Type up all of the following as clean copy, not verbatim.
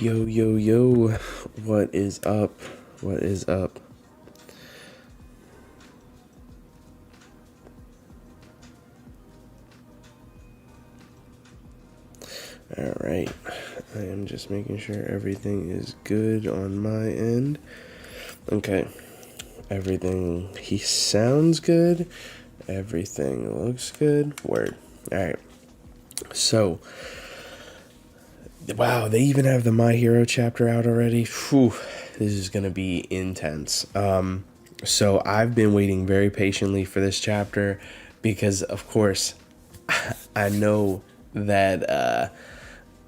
Yo, yo, yo, what is up? What is up? Alright, I am just making sure everything is good on my end. Okay, he sounds good, everything looks good, word. Alright, so, wow, they even have the My Hero chapter out already. Whew, this is gonna be intense. So I've been waiting very patiently for this chapter because, of course, I know that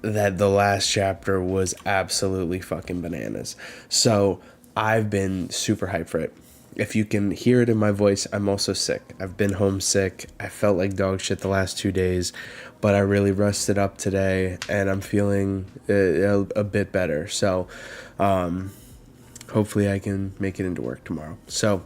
that the last chapter was absolutely fucking bananas. So I've been super hyped for it. If you can hear it in my voice, I'm also sick. I've been homesick. I felt like dog shit the last 2 days, but I really rested up today, and I'm feeling a bit better. So hopefully I can make it into work tomorrow. So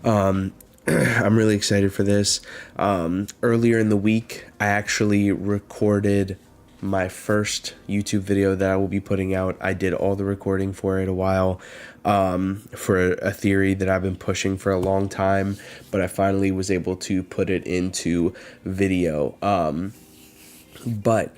I'm really excited for this. Earlier in the week, I actually recorded my first YouTube video that I will be putting out. I did all the recording for it a while, for a theory that I've been pushing for a long time, but I finally was able to put it into video. But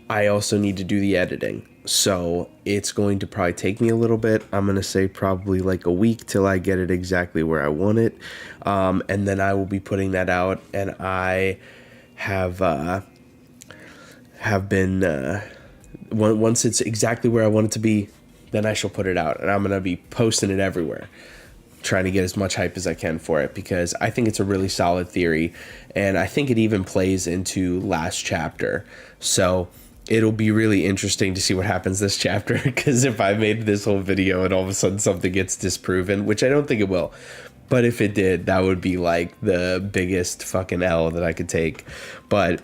I also need to do the editing. So it's going to probably take me a little bit. I'm going to say probably like a week till I get it exactly where I want it. And then I will be putting that out, and I have been, once it's exactly where I want it to be, then I shall put it out, and I'm going to be posting it everywhere, trying to get as much hype as I can for it, because I think it's a really solid theory, and I think it even plays into last chapter. So it'll be really interesting to see what happens this chapter, because if I made this whole video and all of a sudden something gets disproven, which I don't think it will, but if it did, that would be like the biggest fucking L that I could take. But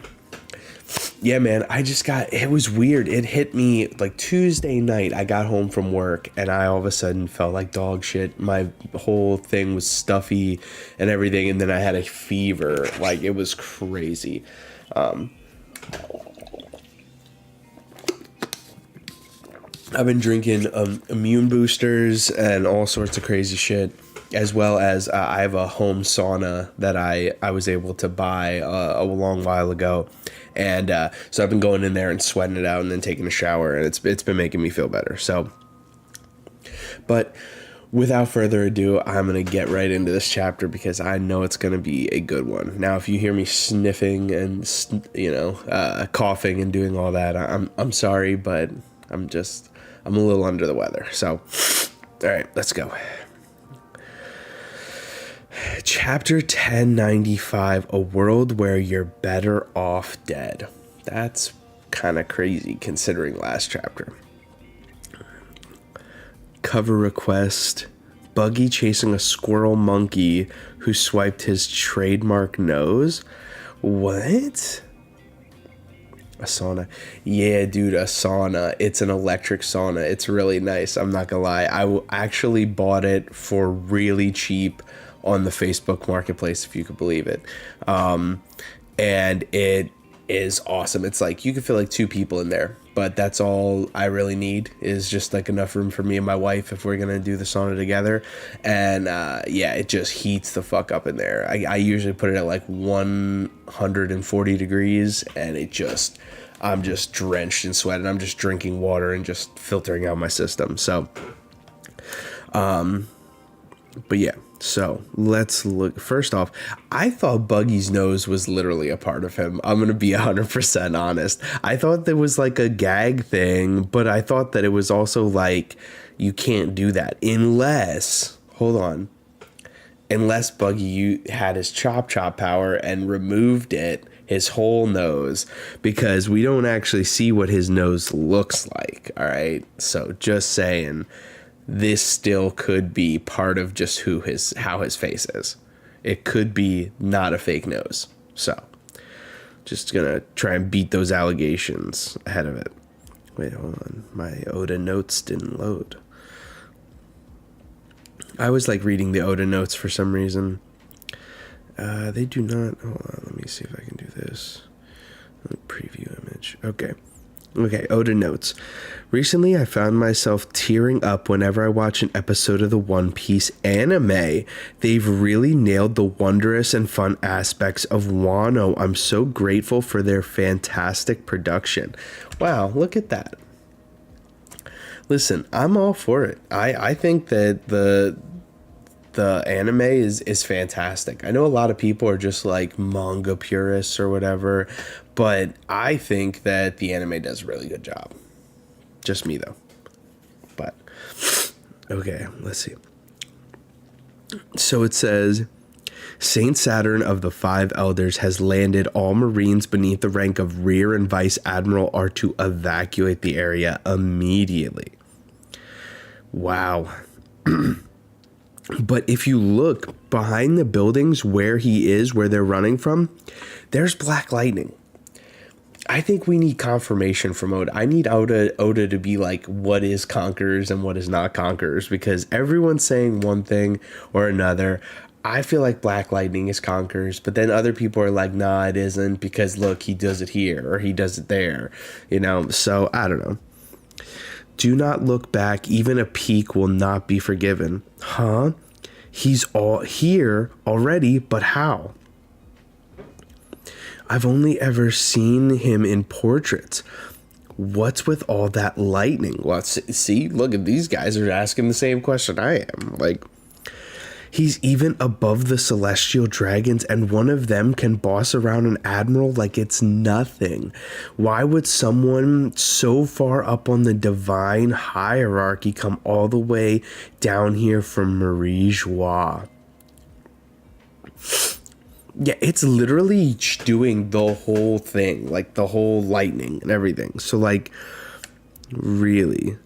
yeah, man, it was weird. It hit me like Tuesday night. I got home from work and I all of a sudden felt like dog shit. My whole thing was stuffy and everything. And then I had a fever. Like, it was crazy. I've been drinking immune boosters and all sorts of crazy shit, as well as I have a home sauna that I was able to buy a long while ago. And so I've been going in there and sweating it out and then taking a shower, and it's been making me feel better. So, but without further ado, I'm going to get right into this chapter because I know it's going to be a good one. Now, if you hear me sniffing and, coughing and doing all that, I'm sorry, but I'm a little under the weather. So, all right, let's go. Chapter 1095, A World Where You're Better Off Dead. That's kind of crazy considering last chapter. Cover request, Buggy chasing a squirrel monkey who swiped his trademark nose. What? A sauna. Yeah, dude, a sauna. It's an electric sauna. It's really nice. I'm not gonna lie. I actually bought it for really cheap on the Facebook Marketplace, if you could believe it. And it is awesome. It's like you could fit like 2 people in there, but that's all I really need is just like enough room for me and my wife if we're gonna do the sauna together. And yeah, it just heats the fuck up in there. I usually put it at like 140 degrees, and I'm just drenched in sweat, and I'm just drinking water and just filtering out my system. So but yeah, so let's look. First off, I thought Buggy's nose was literally a part of him. I'm going to be 100% honest. I thought there was like a gag thing, but I thought that it was also like, you can't do that unless Buggy had his chop power and removed his whole nose, because we don't actually see what his nose looks like. All right. So just saying, this still could be part of just how his face is. It could be not a fake nose. So just gonna try and beat those allegations ahead of it. Wait, hold on. My Oda notes didn't load. I was like reading the Oda notes for some reason. They do not. Hold on. Let me see if I can do this. Preview image. Okay. Okay, Oda notes. Recently, I found myself tearing up whenever I watch an episode of the One Piece anime. They've really nailed the wondrous and fun aspects of Wano. I'm so grateful for their fantastic production. Wow, look at that. Listen, I'm all for it. I think that the anime is fantastic. I know a lot of people are just like manga purists or whatever, but I think that the anime does a really good job. Just me though. But okay, let's see. So it says Saint Saturn of the Five Elders has landed. All Marines beneath the rank of Rear and Vice Admiral are to evacuate the area immediately. Wow. But if you look behind the buildings where he is, where they're running from, there's black lightning. I think we need confirmation from Oda. I need Oda to be like, what is Conquerors and what is not Conquerors? Because everyone's saying one thing or another. I feel like Black Lightning is Conquerors, but then other people are like, nah, it isn't, because look, he does it here or he does it there, you know? So I don't know. Do not look back. Even a peak will not be forgiven. Huh? He's all here already, but how? I've only ever seen him in portraits. What's with all that lightning? Well, see, look at these guys are asking the same question I am. Like, he's even above the celestial dragons, and one of them can boss around an admiral like it's nothing. Why would someone so far up on the divine hierarchy come all the way down here from Marie Joie? Yeah, it's literally doing the whole thing, like the whole lightning and everything. So, like, really.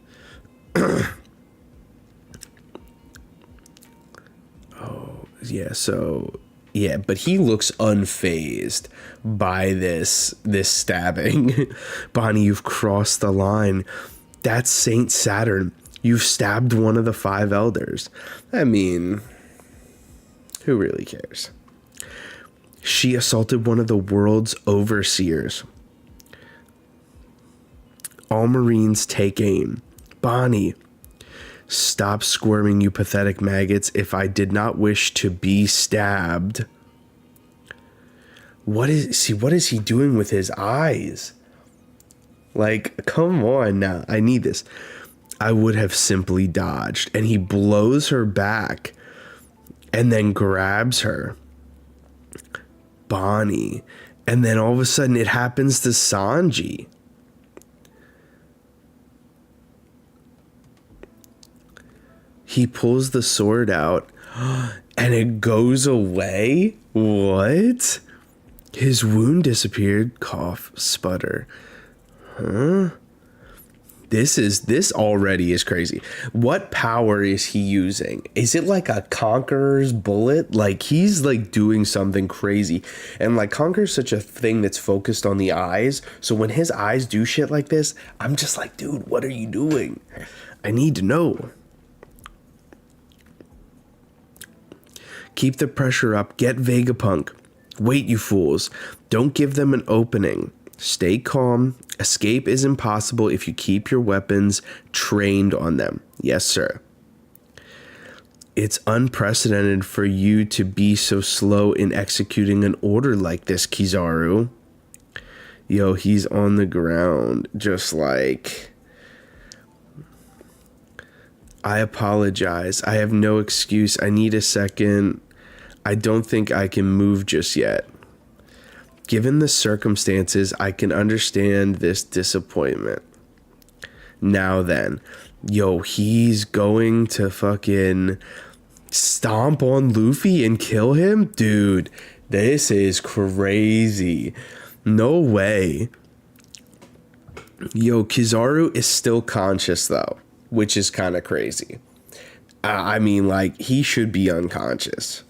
Yeah, so yeah, but he looks unfazed by this stabbing. Bonnie, you've crossed the line. That's Saint Saturn. You've stabbed one of the five elders. I mean, who really cares? She assaulted one of the world's overseers. All Marines take aim. Bonnie, stop squirming, you pathetic maggots. If I did not wish to be stabbed. What is he doing with his eyes? Like, come on now. I need this. I would have simply dodged. And he blows her back and then grabs her. Bonnie. And then all of a sudden it happens to Sanji. He pulls the sword out and it goes away? What? His wound disappeared. Cough, sputter. Huh? This already is crazy. What power is he using? Is it like a Conqueror's bullet? Like, he's like doing something crazy. And like, Conqueror's such a thing that's focused on the eyes. So when his eyes do shit like this, I'm just like, dude, what are you doing? I need to know. Keep the pressure up. Get Vegapunk. Wait, you fools. Don't give them an opening. Stay calm. Escape is impossible if you keep your weapons trained on them. Yes, sir. It's unprecedented for you to be so slow in executing an order like this, Kizaru. Yo, he's on the ground, just like... I apologize. I have no excuse. I need a second. I don't think I can move just yet. Given the circumstances, I can understand this disappointment. Now then, yo, he's going to fucking stomp on Luffy and kill him? Dude, this is crazy. No way. Yo, Kizaru is still conscious though, which is kind of crazy. I mean, like, he should be unconscious.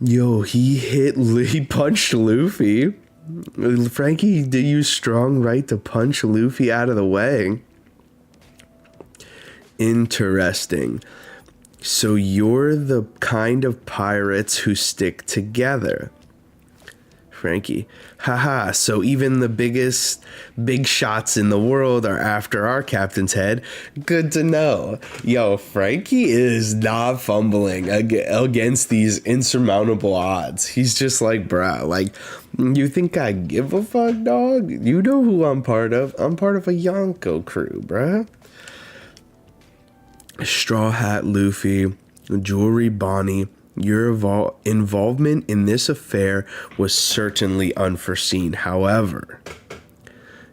Yo, he punched Luffy. Frankie did use strong right to punch Luffy out of the way. Interesting. So you're the kind of pirates who stick together. Frankie, haha, so even the big shots in the world are after our captain's head. Good to know. Yo, Frankie is not fumbling against these insurmountable odds. He's just like, bruh, like, you think I give a fuck, dog? You know who I'm part of. I'm part of a Yonko crew, bruh. Straw Hat Luffy, Jewelry Bonnie, your involvement in this affair was certainly unforeseen. However,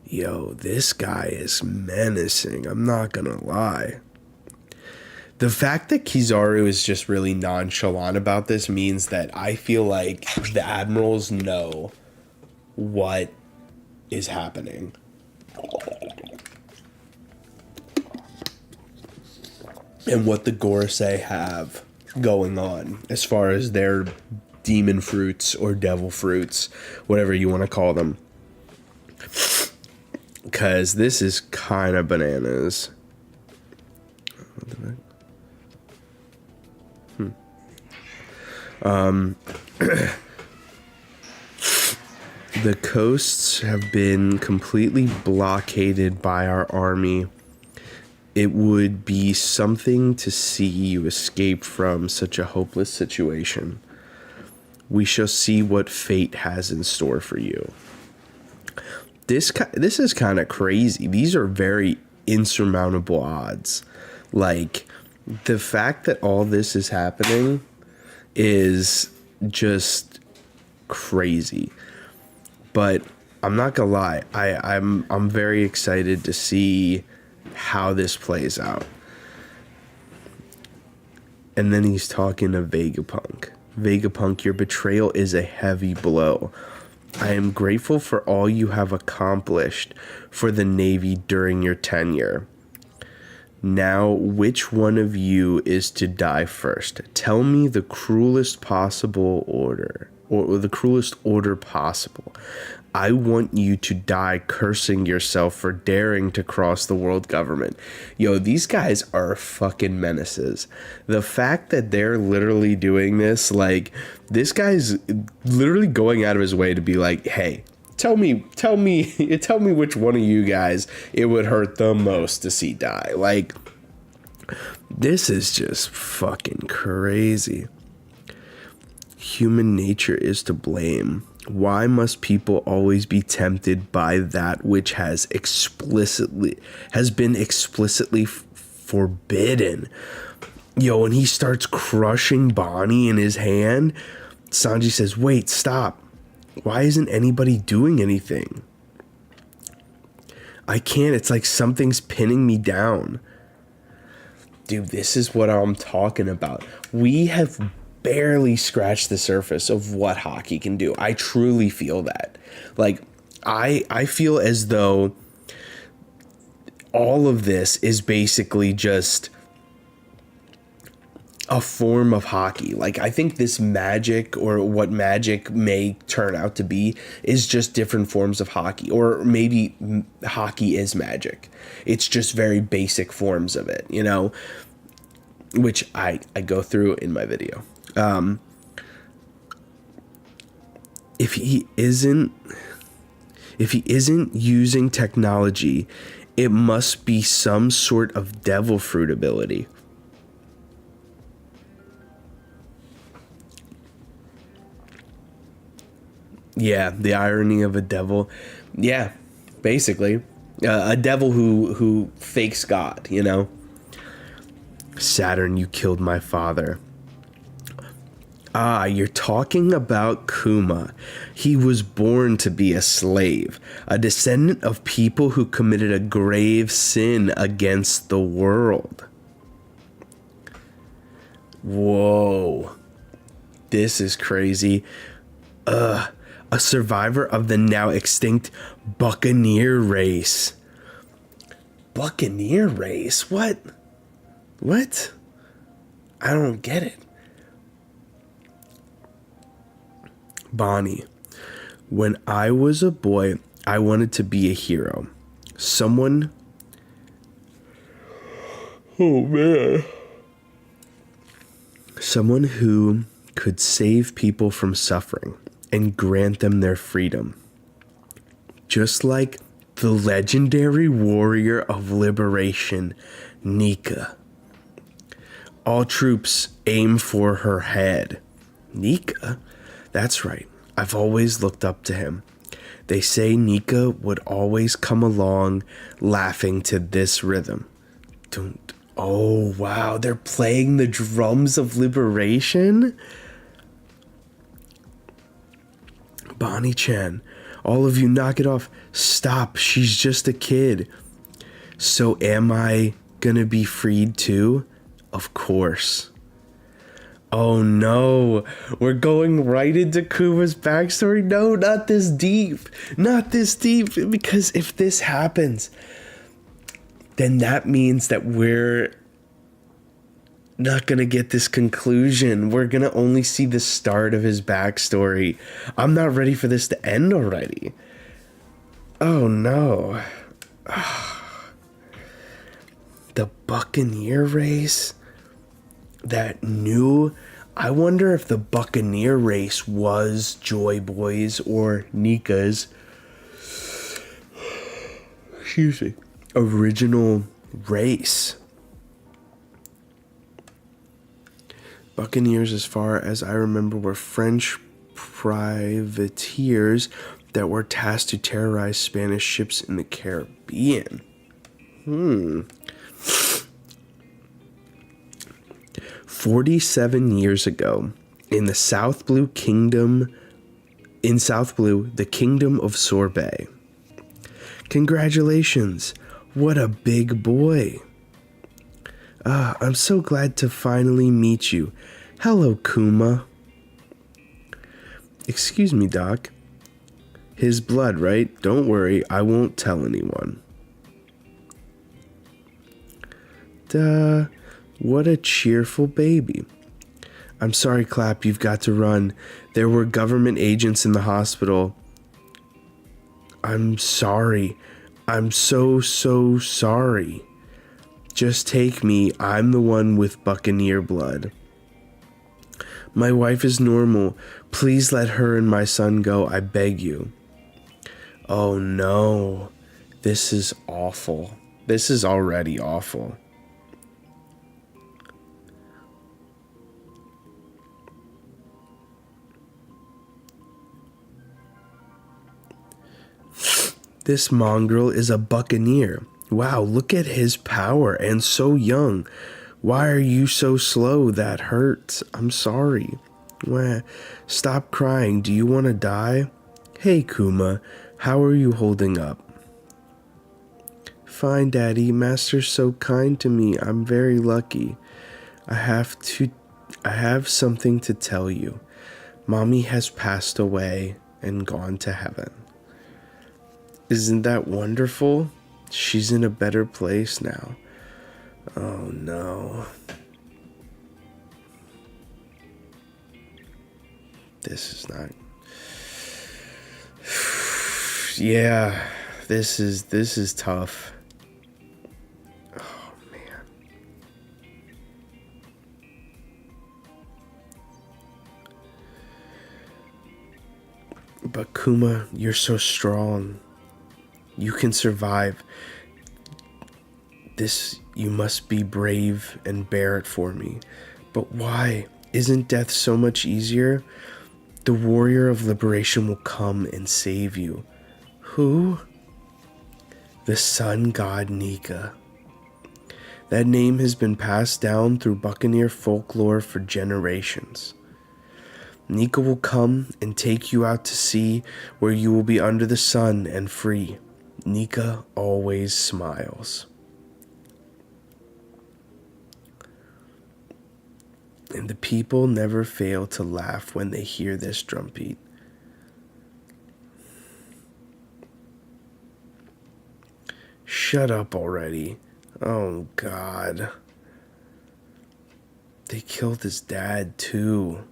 yo, this guy is menacing. I'm not gonna lie. The fact that Kizaru is just really nonchalant about this means that I feel like the admirals know what is happening. And what the Gorosei have going on as far as their demon fruits or devil fruits, whatever you want to call them. Because this is kind of bananas. The coasts have been completely blockaded by our army. It would be something to see you escape from such a hopeless situation. We shall see what fate has in store for you. This is kind of crazy. These are very insurmountable odds. Like, the fact that all this is happening is just crazy. But I'm not gonna lie. I'm very excited to see how this plays out. And then he's talking to Vegapunk. Vegapunk, your betrayal is a heavy blow. I am grateful for all you have accomplished for the Navy during your tenure. Now, which one of you is to die first? Tell me the cruelest possible order, or the cruelest order possible. I want you to die cursing yourself for daring to cross the world government. Yo, these guys are fucking menaces. The fact that they're literally doing this, like, this guy's literally going out of his way to be like, hey, tell me which one of you guys it would hurt the most to see die. Like, this is just fucking crazy. Human nature is to blame. Why must people always be tempted by that which has been explicitly forbidden? Yo, when he starts crushing Bonnie in his hand, Sanji says, wait, stop. Why isn't anybody doing anything? I can't. It's like something's pinning me down. Dude, this is what I'm talking about. We have barely scratched the surface of what hockey can do. I truly feel that. Like, I feel as though all of this is basically just a form of hockey. Like, I think this magic, or what magic may turn out to be, is just different forms of hockey. Or maybe hockey is magic. It's just very basic forms of it, you know? Which I go through in my video. If he isn't using technology, it must be some sort of devil fruit ability. Yeah, the irony of a devil. Yeah, basically. A devil who fakes God, you know? Saturn, you killed my father. Ah, you're talking about Kuma. He was born to be a slave, a descendant of people who committed a grave sin against the world. Whoa. This is crazy. A survivor of the now extinct Buccaneer race. Buccaneer race? What? What? I don't get it. Bonnie, when I was a boy, I wanted to be a hero. Someone... Oh, man. Someone who could save people from suffering and grant them their freedom. Just like the legendary warrior of liberation, Nika. All troops aim for her head. Nika? That's right. I've always looked up to him. They say Nika would always come along laughing to this rhythm. Oh, wow. They're playing the drums of liberation? Bonnie-chan, all of you knock it off. Stop. She's just a kid. So am I gonna be freed too? Of course. Oh no, we're going right into Kuma's backstory? No, not this deep. Not this deep, because if this happens, then that means that we're not gonna get this conclusion. We're gonna only see the start of his backstory. I'm not ready for this to end already. Oh no. The Buccaneer race? That new... I wonder if the Buccaneer race was Joy Boy's or Nika's, excuse me, original race. Buccaneers, as far as I remember, were French privateers that were tasked to terrorize Spanish ships in the Caribbean. 47 years ago, in the South Blue, the Kingdom of Sorbet. Congratulations, what a big boy. I'm so glad to finally meet you. Hello, Kuma. Excuse me, Doc. His blood, right? Don't worry, I won't tell anyone. Duh. What a cheerful baby. I'm sorry, Clap, you've got to run. There were government agents in the hospital. I'm sorry. I'm so sorry. Just take me. I'm the one with Buccaneer blood. My wife is normal. Please let her and my son go, I beg you. Oh no. This is awful. This is already awful. This mongrel is a buccaneer. Wow, look at his power, and so young. Why are you so slow? That hurts. I'm sorry. Wah. Stop crying. Do you want to die? Hey, Kuma, how are you holding up? Fine, Daddy. Master's so kind to me. I'm very lucky. I have something to tell you. Mommy has passed away and gone to heaven. Isn't that wonderful? She's in a better place now. Oh no. This is not... Yeah, this is tough. Oh man. But Kuma, you're so strong. You can survive. This, you must be brave and bear it for me. But why? Isn't death so much easier? The warrior of liberation will come and save you. Who? The sun god Nika. That name has been passed down through Buccaneer folklore for generations. Nika will come and take you out to sea where you will be under the sun and free. Nika always smiles. And the people never fail to laugh when they hear this drumbeat. Shut up already. Oh, God. They killed his dad, too.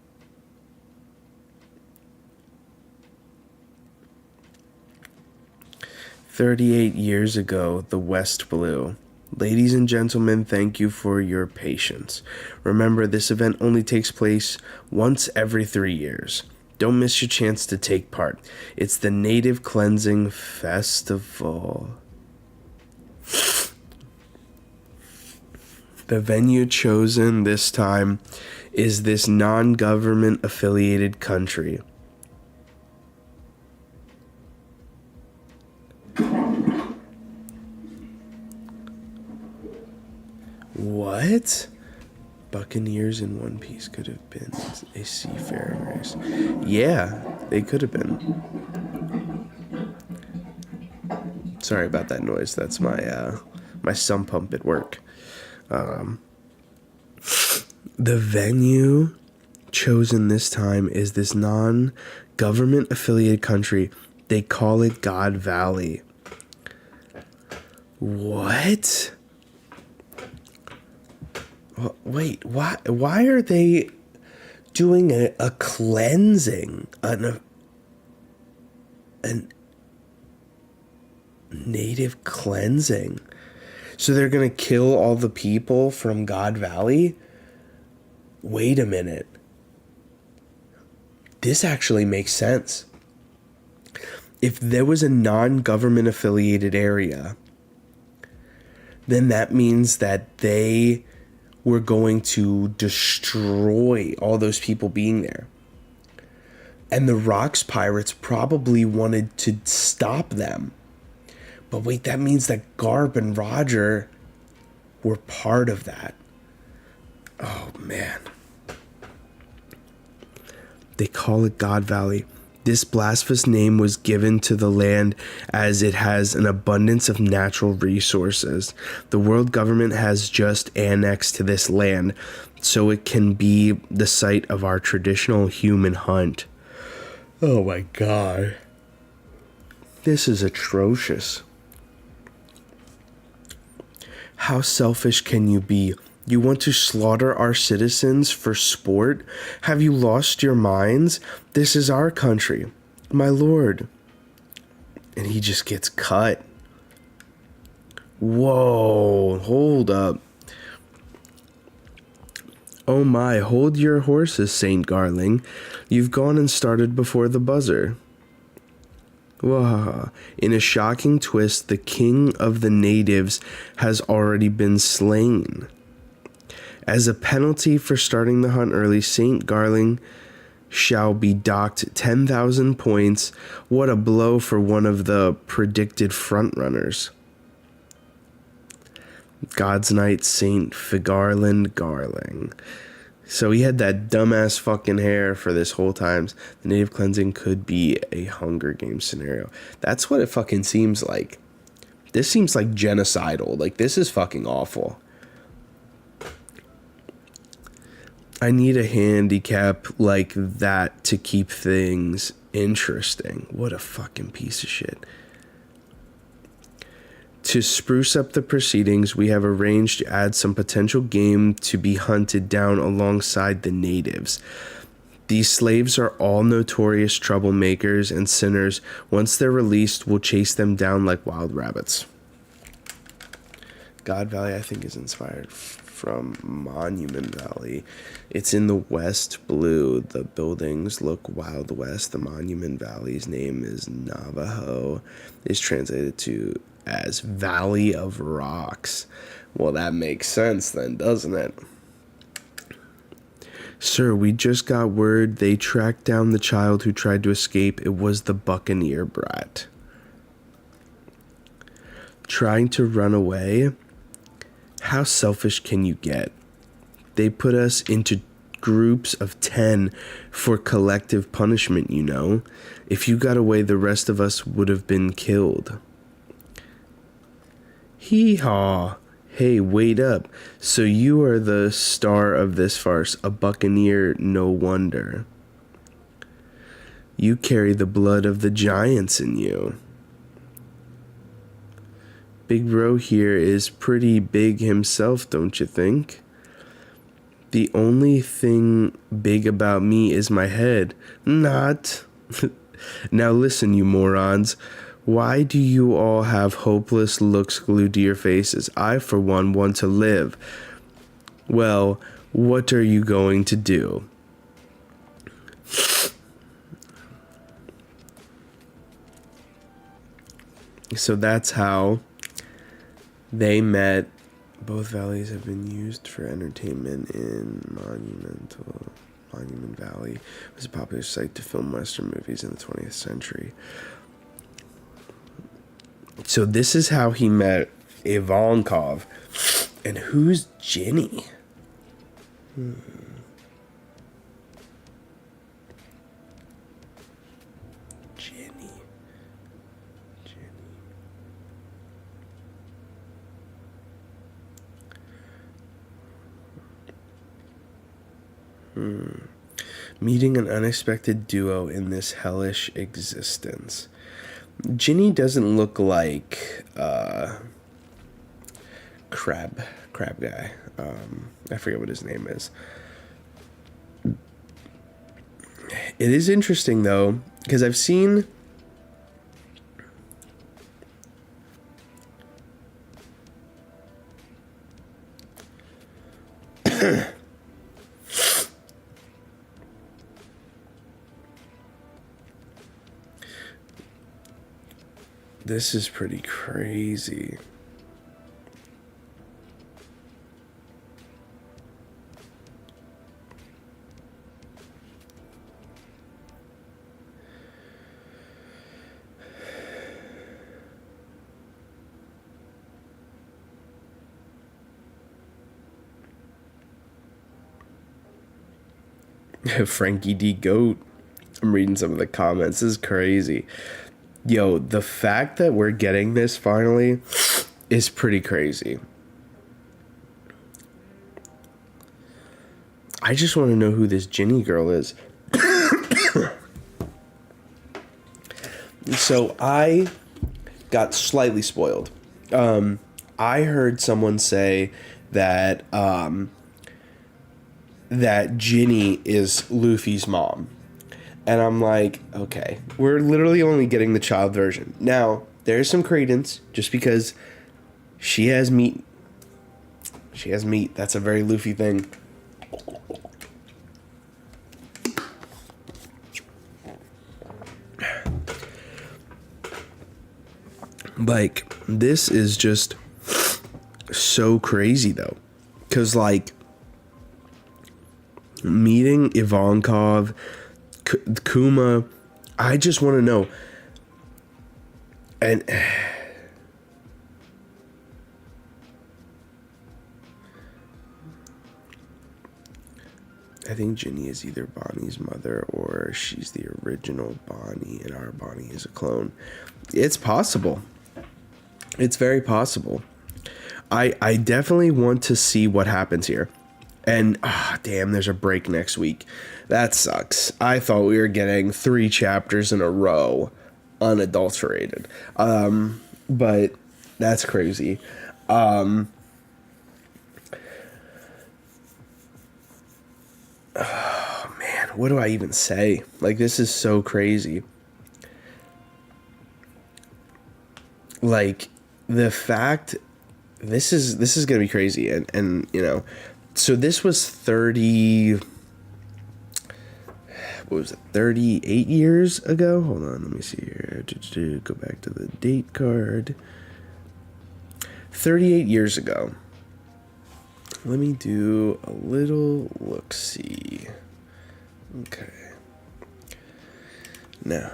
"38 years ago, the West blew. Ladies and gentlemen, thank you for your patience. Remember, this event only takes place once every 3 years. Don't miss your chance to take part. It's the Native Cleansing Festival. The venue chosen this time is this non-government affiliated country. What? Buccaneers in One Piece could have been a seafaring race. Yeah, they could have been. Sorry about that noise. That's my sump pump at work. The venue chosen this time is this non-government affiliated country. They call it God Valley. What? Wait, why are they doing a cleansing? A native cleansing? So they're gonna kill all the people from God Valley? Wait a minute. This actually makes sense. If there was a non-government affiliated area, then that means that they were going to destroy all those people being there. And the Rocks Pirates probably wanted to stop them. But wait, that means that Garp and Roger were part of that. Oh, man. They call it God Valley. This blasphemous name was given to the land as it has an abundance of natural resources. The world government has just annexed to this land, so it can be the site of our traditional human hunt. Oh my God. This is atrocious. How selfish can you be? You want to slaughter our citizens for sport? Have you lost your minds? This is our country, my lord. And he just gets cut. Whoa, hold up. Oh my, hold your horses, Saint Garling. You've gone and started before the buzzer. Whoa. In a shocking twist, the king of the natives has already been slain. As a penalty for starting the hunt early, Saint Garling shall be docked 10,000 points. What a blow for one of the predicted frontrunners. God's Knight Saint Figarland Garling. So he had that dumbass fucking hair for this whole time. The native cleansing could be a Hunger Games scenario. That's what it fucking seems like. This seems like genocidal. Like, this is fucking awful. I need a handicap like that to keep things interesting. What a fucking piece of shit. To spruce up the proceedings, we have arranged to add some potential game to be hunted down alongside the natives. These slaves are all notorious troublemakers and sinners. Once they're released, we'll chase them down like wild rabbits. God Valley, I think, is inspired from Monument Valley. It's in the West blue. The buildings look Wild West. The Monument Valley's name is Navajo. Is translated to as Valley of Rocks. Well, that makes sense then, doesn't it? Sir, we just got word they tracked down the child who tried to escape. It was the Buccaneer brat. Trying to run away? How selfish can you get? They put us into groups of 10 for collective punishment, you know. If you got away, the rest of us would have been killed. Hee-haw. Hey, wait up. So you are the star of this farce, a buccaneer, no wonder. You carry the blood of the giants in you. Big bro here is pretty big himself, don't you think? The only thing big about me is my head. Not. Now listen, you morons. Why do you all have hopeless looks glued to your faces? I, for one, want to live. Well, what are you going to do? So that's how they met. Both valleys have been used for entertainment in Monument Valley was a popular site to film Western movies in the 20th century. So this is how he met Ivankov. And who's Ginny? Ginny. Meeting an unexpected duo in this hellish existence. Ginny doesn't look like crab guy. I forget what his name is. It is interesting though, because I've seen this is pretty crazy. Frankie D. Goat. I'm reading some of the comments. This is crazy. Yo, the fact that we're getting this finally is pretty crazy. I just want to know who this Ginny girl is. So I got slightly spoiled. I heard someone say that that Ginny is Luffy's mom. And I'm like, okay, we're literally only getting the child version. Now, there's some credence just because she has meat. She has meat. That's a very Luffy thing. Like, this is just so crazy though. Because like, meeting Ivankov, Kuma, I just want to know. And I think Ginny is either Bonnie's mother or she's the original Bonnie and our Bonnie is a clone. It's possible. It's very possible. I definitely want to see what happens here. And, damn, there's a break next week. That sucks. I thought we were getting 3 chapters in a row unadulterated. But that's crazy. Oh, man, what do I even say? Like, this is so crazy. Like, the fact... This is going to be crazy. And, you know... So this was 38 years ago? Hold on, let me see here. Go back to the date card. 38 years ago. Let me do a little look-see. Okay. Now.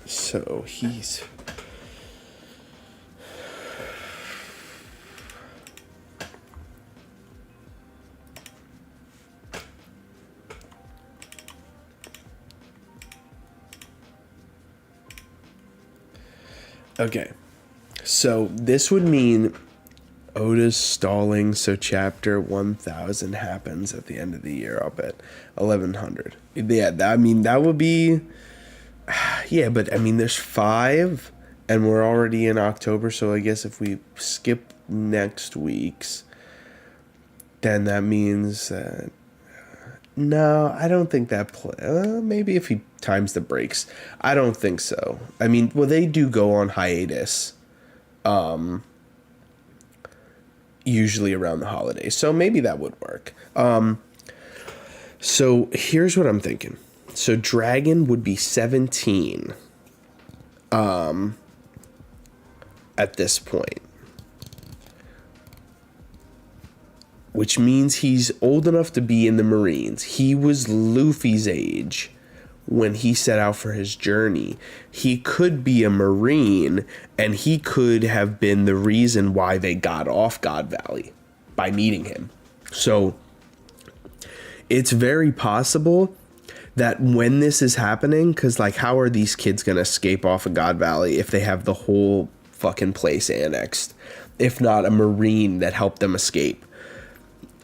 So he's okay. So this would mean Oda's stalling, so chapter 1000 happens at the end of the year, I'll bet. 1100. Yeah, I mean, that would be... Yeah, but I mean, there's 5 And we're already in October, so I guess if we skip next week's, then that means that... No, I don't think that... maybe if he times the breaks. I don't think so. I mean, well, they do go on hiatus. Usually around the holidays. So maybe that would work. So here's what I'm thinking. So Dragon would be 17 at this point. Which means he's old enough to be in the Marines. He was Luffy's age when he set out for his journey. He could be a Marine, and he could have been the reason why they got off God Valley by meeting him. So it's very possible that when this is happening, because, like, how are these kids going to escape off of God Valley if they have the whole fucking place annexed? If not a Marine that helped them escape.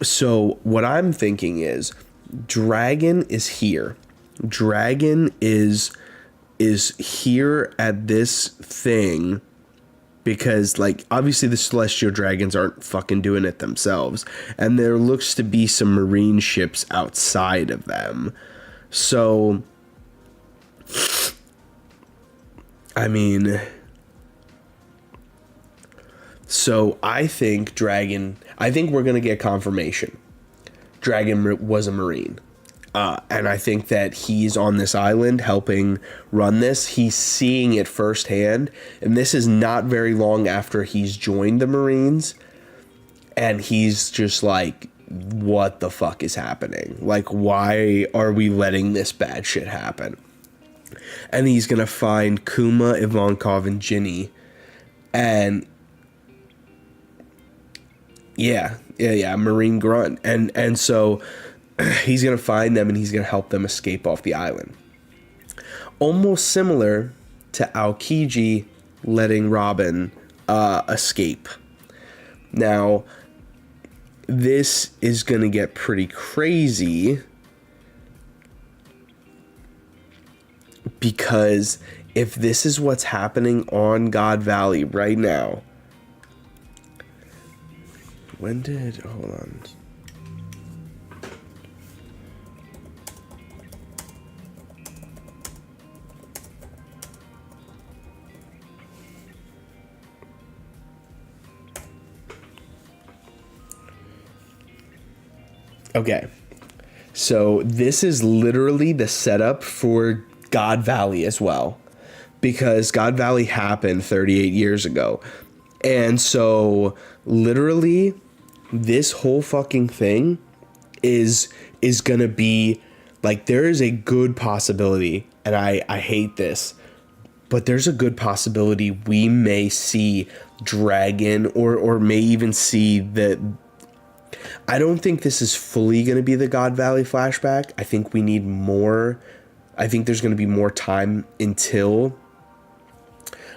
So what I'm thinking is Dragon is here. Dragon is here at this thing because, like, obviously the Celestial Dragons aren't fucking doing it themselves, and there looks to be some Marine ships outside of them. So, I mean, so I think we're going to get confirmation. Dragon was a Marine. And I think that he's on this island helping run this. He's seeing it firsthand. And this is not very long after he's joined the Marines. And he's just like, what the fuck is happening? Like, why are we letting this bad shit happen? And he's going to find Kuma, Ivankov, and Ginny. And yeah, Marine Grunt. And so he's going to find them and he's going to help them escape off the island. Almost similar to Aokiji letting Robin escape. Now, this is going to get pretty crazy because if this is what's happening on God Valley right now, hold on. Okay, so this is literally the setup for God Valley as well, because God Valley happened 38 years ago. And so literally this whole fucking thing is gonna be like, there is a good possibility, and I hate this, but there's a good possibility we may see Dragon or may even see the... I don't think this is fully going to be the God Valley flashback. I think we need more. I think there's going to be more time until...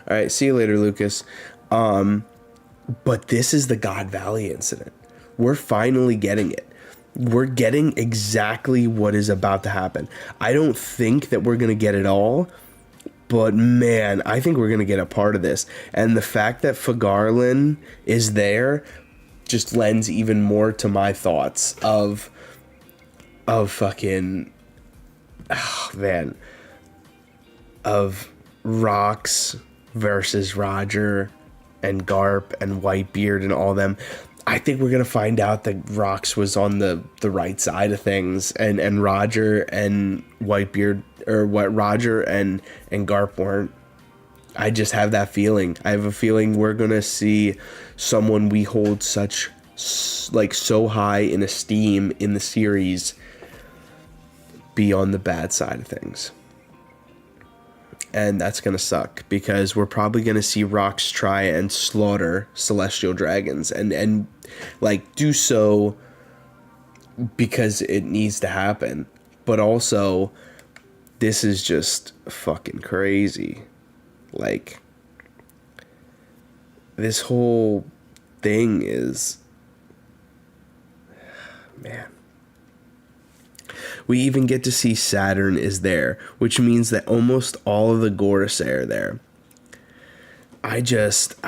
All right, see you later, Lucas. But this is the God Valley incident. We're finally getting it. We're getting exactly what is about to happen. I don't think that we're going to get it all, but man, I think we're going to get a part of this. And the fact that Fagarlin is there just lends even more to my thoughts of fucking, oh man, of Rox versus Roger and Garp and Whitebeard and all them. I think we're gonna find out that Rox was on the right side of things, and Roger and Whitebeard, or what, Roger and Garp weren't. I just have that feeling. I have a feeling we're gonna see someone we hold such, like, so high in esteem in the series be on the bad side of things. And that's gonna suck, because we're probably gonna see Rox try and slaughter Celestial Dragons and like do so because it needs to happen. But also, this is just fucking crazy. Like, this whole thing is, man. We even get to see Saturn is there, which means that almost all of the Gorosei are there. I just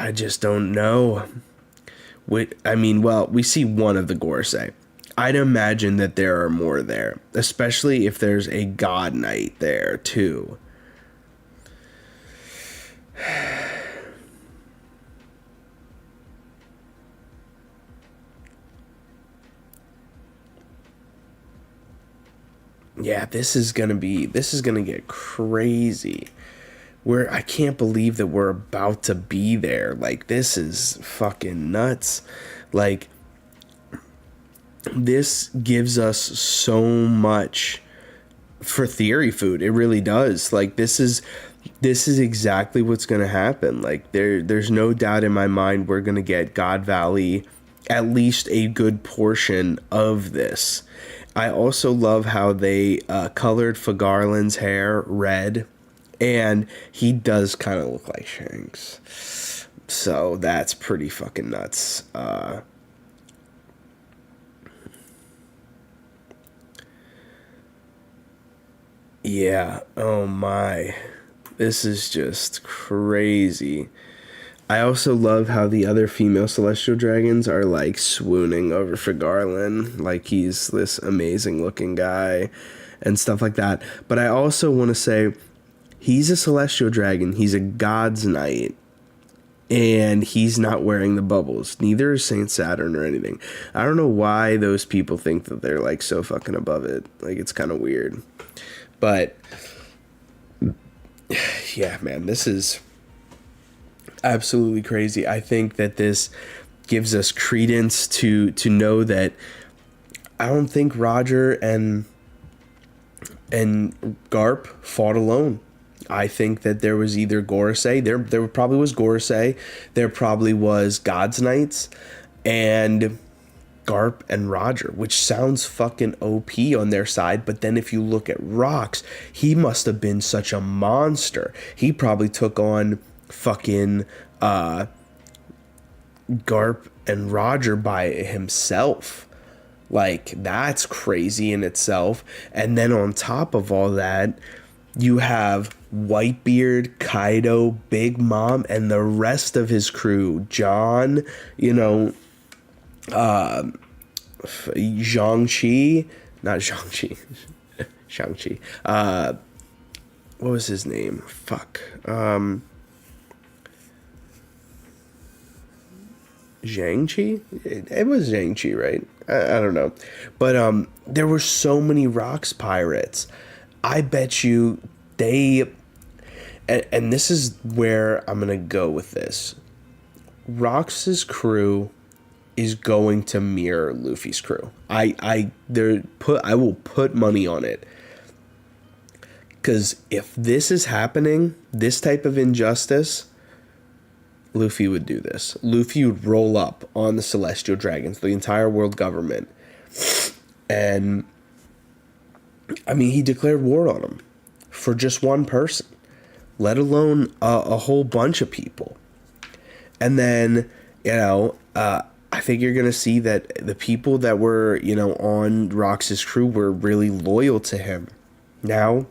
don't know. I mean, well, we see one of the Gorsei. I'd imagine that there are more there, especially if there's a God Knight there too. Yeah, this is gonna get crazy. I can't believe that we're about to be there. Like, this is fucking nuts. Like, this gives us so much for theory food. It really does. Like, this is exactly what's gonna happen. Like, there's no doubt in my mind we're gonna get God Valley, at least a good portion of this. I also love how they colored Fagarland's hair red, and he does kind of look like Shanks. So that's pretty fucking nuts. Yeah, oh my. This is just crazy. I also love how the other female celestial dragons are like swooning over for Garland, like he's this amazing looking guy and stuff like that. But I also want to say he's a celestial dragon, he's a god's knight, and he's not wearing the bubbles. Neither is Saint Saturn or anything. I don't know why those people think that they're like so fucking above it. Like, it's kind of weird. But yeah, man, this is absolutely crazy. I think that this gives us credence to know that I don't think Roger and Garp fought alone. I think that there was either Gorosei, there probably was Gorosei, there probably was God's Knights, and Garp and Roger, which sounds fucking OP on their side. But then if you look at Rox, he must have been such a monster. He probably took on fucking Garp and Roger by himself. Like, that's crazy in itself. And then on top of all that, you have Whitebeard, Kaido, Big Mom, and the rest of his crew. John, Zhang-Chi, not Zhang-Chi, Shang-Chi. What was his name? Fuck. Zhang-Chi? It was Zhang-Chi, right? I don't know. But there were so many Rocks pirates. I bet you and this is where I'm gonna go with this. Rox's crew is going to mirror Luffy's crew. I will put money on it. Because if this is happening, this type of injustice, Luffy would do this. Luffy would roll up on the Celestial Dragons, the entire world government. And, I mean, he declared war on them for just one person, let alone a whole bunch of people. And then, I think you're going to see that the people that were, on Rox's crew were really loyal to him. Now,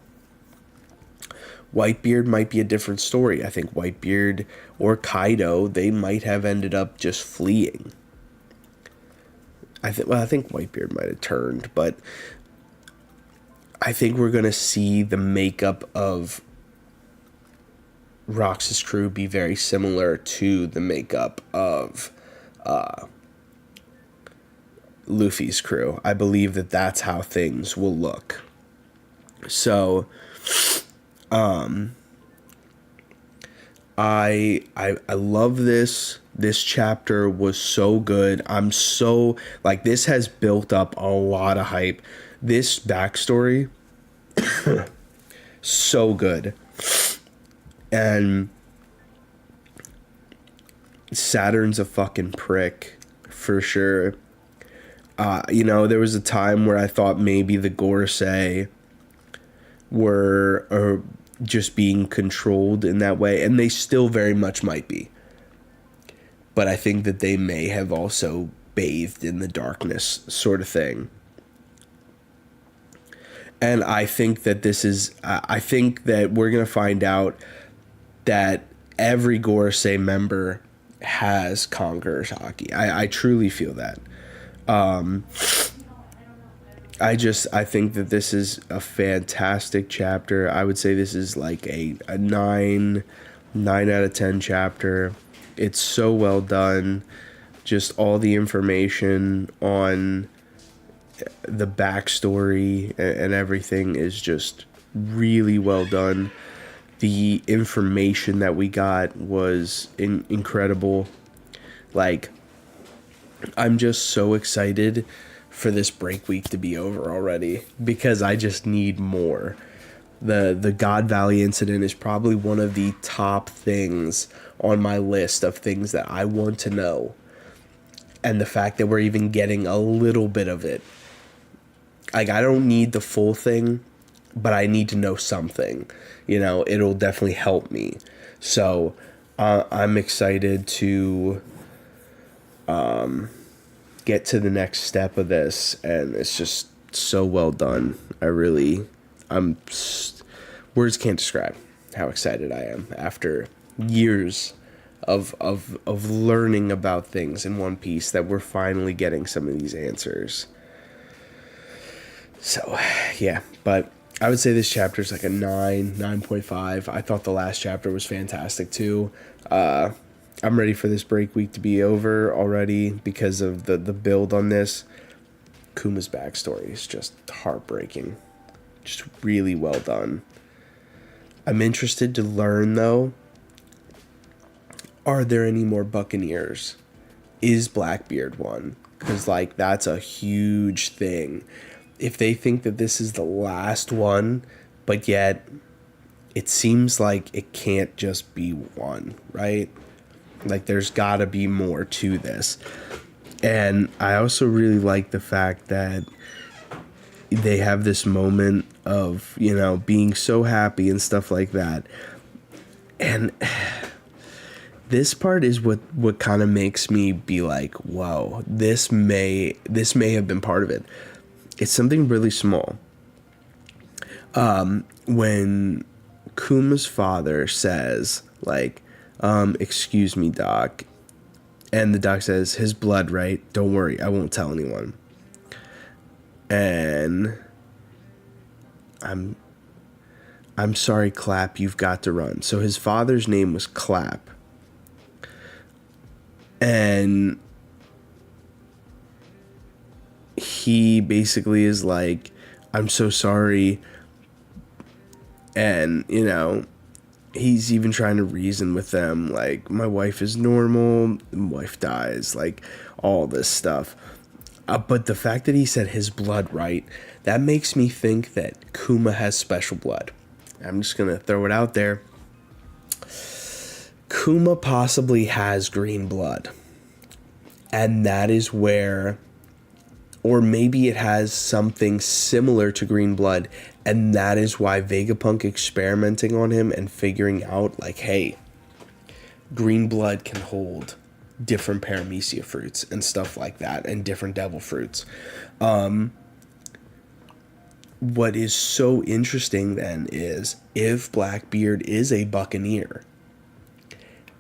Whitebeard might be a different story. I think Whitebeard or Kaido, they might have ended up just fleeing. I think Whitebeard might have turned, but I think we're going to see the makeup of Rox's crew be very similar to the makeup of Luffy's crew. I believe that that's how things will look. So, I love this. This chapter was so good. I'm so, like, this has built up a lot of hype. This backstory, so good. And Saturn's a fucking prick, for sure. There was a time where I thought maybe the Gorosei were just being controlled in that way, and they still very much might be. But I think that they may have also bathed in the darkness, sort of thing. And I think that I think that we're going to find out that every Gorosei member has Conqueror's Haki. I truly feel that. I think that this is a fantastic chapter. I would say this is like a 9 out of 10 chapter. It's so well done. Just all the information on the backstory and everything is just really well done. The information that we got was incredible. Like, I'm just so excited for this break week to be over already because I just need more. The God Valley incident is probably one of the top things on my list of things that I want to know. And the fact that we're even getting a little bit of it. Like, I don't need the full thing, but I need to know something. You know, it'll definitely help me. So, I'm excited to get to the next step of this, and it's just so well done. Words can't describe how excited I am after years of learning about things in One Piece that we're finally getting some of these answers. So, yeah, but I would say this chapter is like a 9.5. I thought the last chapter was fantastic too. I'm ready for this break week to be over already because of the build on this. Kuma's backstory is just heartbreaking. Just really well done. I'm interested to learn, though, are there any more Buccaneers? Is Blackbeard one? Because, like, that's a huge thing. If they think that this is the last one, but yet it seems like it can't just be one, right? Like, there's got to be more to this. And I also really like the fact that they have this moment of, you know, being so happy and stuff like that. And this part is what kind of makes me be like, whoa, this may have been part of it. It's something really small. When Kuma's father says, like, excuse me, Doc. And the doc says, his blood, right? Don't worry, I won't tell anyone. And I'm sorry, Clap, you've got to run. So his father's name was Clap. And he basically is like, I'm so sorry. And, you know, he's even trying to reason with them, like, my wife is normal, my wife dies, like, all this stuff. But the fact that he said his blood, right, that makes me think that Kuma has special blood. I'm just going to throw it out there. Kuma possibly has green blood. And that is where, or maybe it has something similar to green blood, and that is why Vegapunk experimenting on him and figuring out, like, hey, green blood can hold different paramecia fruits and stuff like that, and different devil fruits. What is so interesting then is, if Blackbeard is a Buccaneer,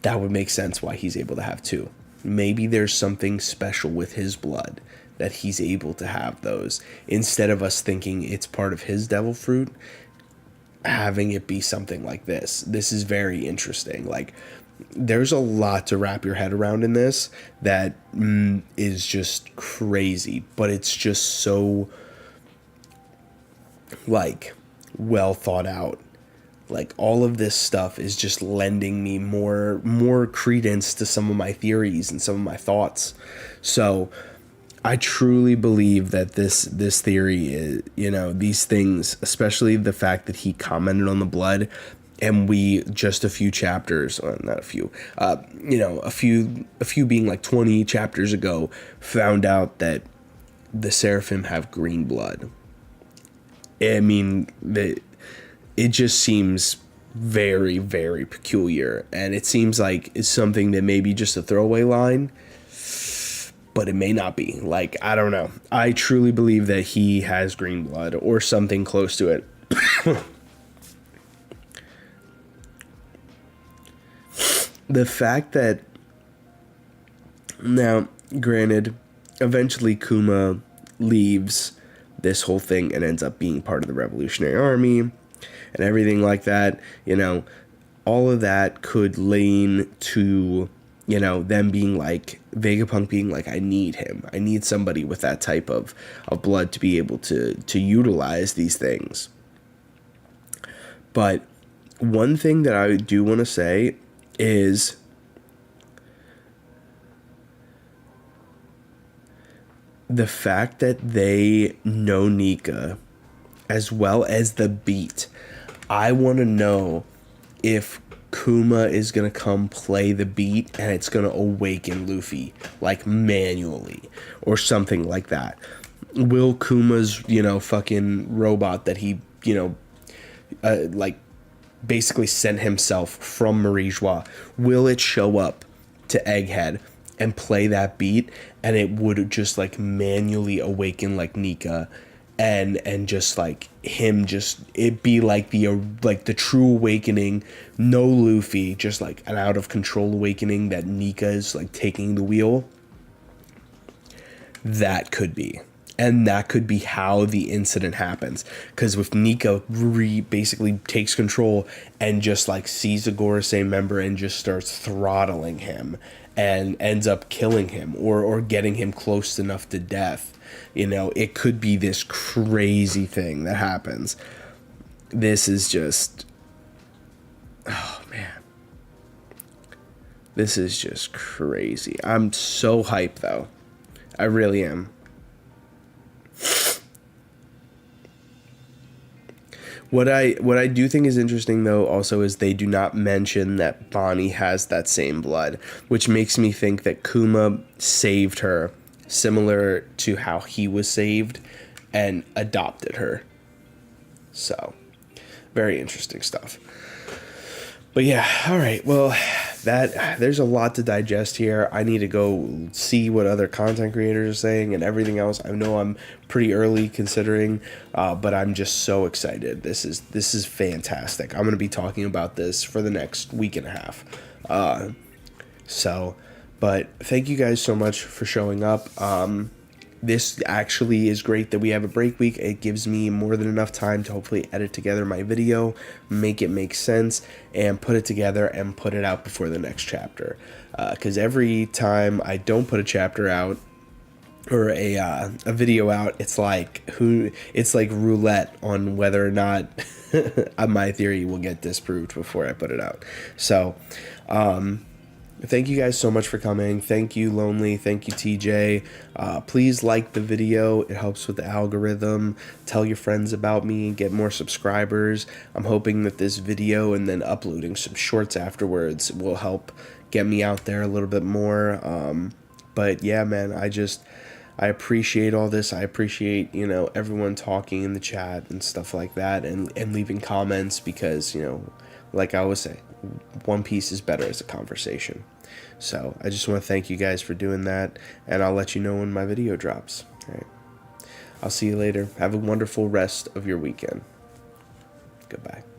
that would make sense why he's able to have two. Maybe there's something special with his blood that he's able to have those, instead of us thinking it's part of his devil fruit, having it be something like this. This is very interesting. Like, there's a lot to wrap your head around in this that is just crazy, but it's just so, like, well thought out. Like, all of this stuff is just lending me more credence to some of my theories and some of my thoughts. So I truly believe that this theory is, you know, these things, especially the fact that he commented on the blood, and we just a few chapters, well, not a few, you know, a few being like 20 chapters ago, found out that the Seraphim have green blood. I mean, it just seems very, very peculiar, and it seems like it's something that may be just a throwaway line, but it may not be. Like, I don't know. I truly believe that he has green blood or something close to it. the fact that now, granted, eventually Kuma leaves this whole thing and ends up being part of the Revolutionary Army and everything like that, all of that could lean to, them being like, Vegapunk being like, I need him. I need somebody with that type of blood to be able to utilize these things. But one thing that I do want to say is the fact that they know Nika as well as the beat. I want to know if Kuma is going to come play the beat and it's going to awaken Luffy, like manually or something like that. Will Kuma's, fucking robot that he, like basically sent himself from Marie Joie, will it show up to Egghead and play that beat, and it would just like manually awaken like Nika, and just like him, just it be like the true awakening, no Luffy, just like an out of control awakening that Nika is like taking the wheel. That could be. And that could be how the incident happens. Because if Nika basically takes control and just like sees a Gorosei member and just starts throttling him and ends up killing him or getting him close enough to death, it could be this crazy thing that happens. This is just... Oh, man. This is just crazy. I'm so hyped, though. I really am. What I do think is interesting, though, also is they do not mention that Bonnie has that same blood, which makes me think that Kuma saved her similar to how he was saved and adopted her. So, very interesting stuff. But yeah, all right. Well, there's a lot to digest here. I need to go see what other content creators are saying and everything else. I know I'm pretty early considering, but I'm just so excited. This is fantastic. I'm going to be talking about this for the next week and a half. But thank you guys so much for showing up. This actually is great that we have a break week. It gives me more than enough time to hopefully edit together my video, make it make sense, and put it together and put it out before the next chapter. Because every time I don't put a chapter out or a video out, it's like roulette on whether or not my theory will get disproved before I put it out. So, thank you guys so much for coming. Thank you, Lonely. Thank you, TJ. Please like the video. It helps with the algorithm. Tell your friends about me and get more subscribers. I'm hoping that this video and then uploading some shorts afterwards will help get me out there a little bit more. But yeah, man, I appreciate all this. I appreciate, everyone talking in the chat and stuff like that and leaving comments because, like I always say, One Piece is better as a conversation. So I just want to thank you guys for doing that, and I'll let you know when my video drops. All right. I'll see you later. Have a wonderful rest of your weekend. Goodbye.